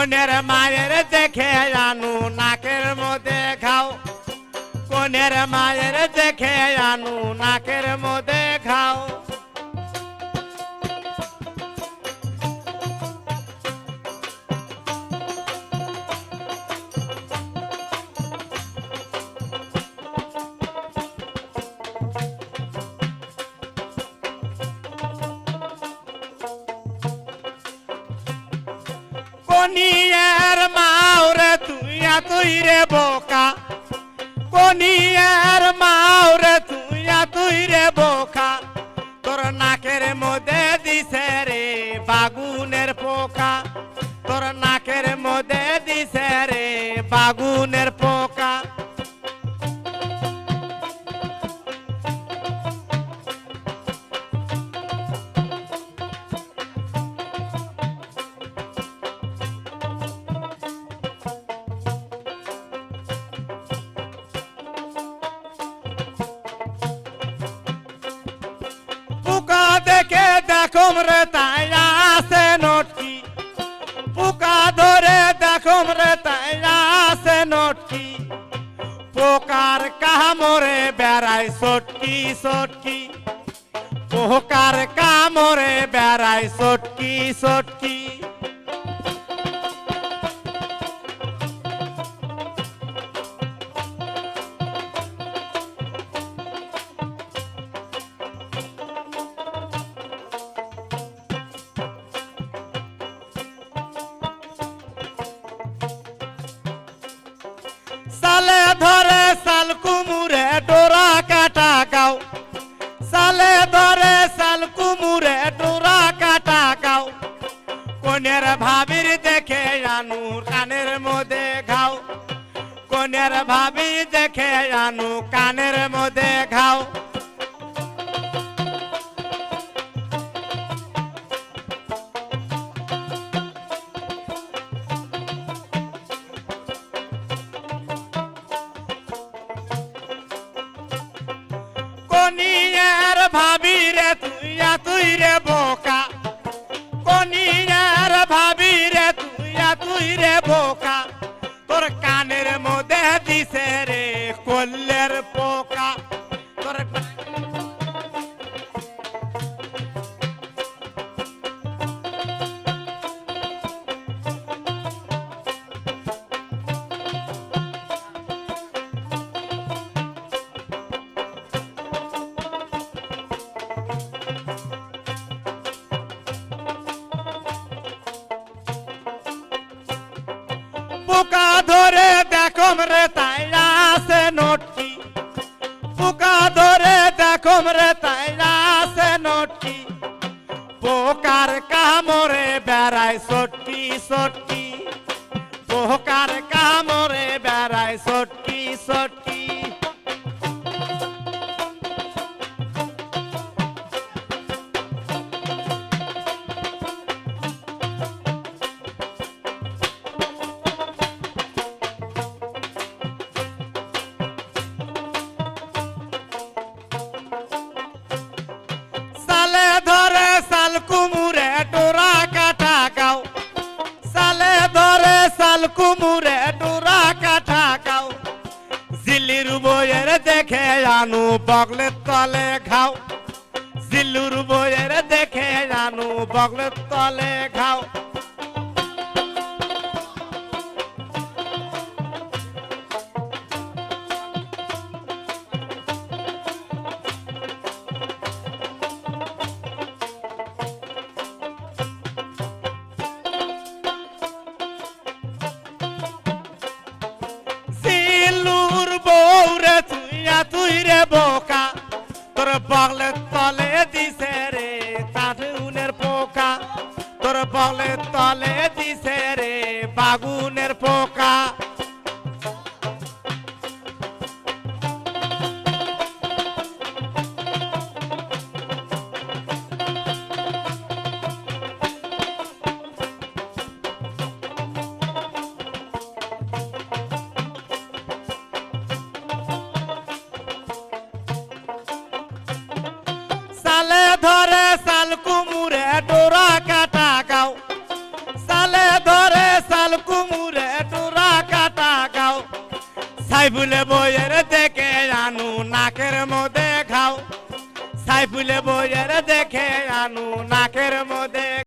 কোনের মায়ের দেখে আনু নাকের মধ্যে খাও, কোনের মায়ের দেখে আনু নাকের মধ্যে খাও। কোনিয়ার মাওরে তুই রে বোকা, কোনিয়ার মাওরে তুই রে বোকা, তোর নাকের মধ্যে দিছে রে বাগুনের পোকা, তোর নাকের মধ্যে দিছে রে বাগুনের পোকা। পোকা দেখে দেখম রে তাই আসে নটকি, পোকা ধরে দেখম রে তাই আসে নটকি, পোকার কামড়ে বেড়াই সটকি সটকি, পোকার কামড়ে বেড়াই সটকি সটকি। সালে ধরে সাল কুমুরে ডোরা কাটা গাও, সালে ধরে সাল কুমুরে ডোরা কাটা গাও, কোনের ভাবির দেখে আনু কানের মধ্যে ঘাও, কোনের ভাবির দেখে আনু কানের মধ্যে ঘাও। কোনিয়ার ভাবি রে তুই রে বোকা, কোনিয়ার ভাবি রে তুই রে বোকা, তোর কানের মধ্যে দিছে রে কল্লের পোকা, তোর পোকা ধরে দেখম রে তাই আসে নটকি, পোকা ধরে দেখম রে তাই আসে নটকি, পোকার কামড়ে বেড়াই সটকি সটকি, পোকার কামড়ে বেড়াই সটকি সটকি। সালে ধরে সাল কুমুরে ডোরা কাটা গাও, সালে ধরে সাল কুমুরে ডোরা কাটা গাও, জিলির বইয়ের দেখে আনু বগলের তলে খাও, জিলুর বইয়ের দেখে আনু বগলের তলে খাও। জিলুর বউরে তুই রে বোকা, তোর বগলের তলে দিছে রে তাঁতুনের পোকা, তোর বগলের তলে দিছে রে বাগুনের পোকা। সালে ধরে সাল কুমুরে ডোরা কাটা গাও, সালে ধরে সাল সাইফুলে বইয়ের দেখে আনু নাকের মধ্যে খাও সাইফুলে বইয়ের দেখে আনু নাকের মধ্যে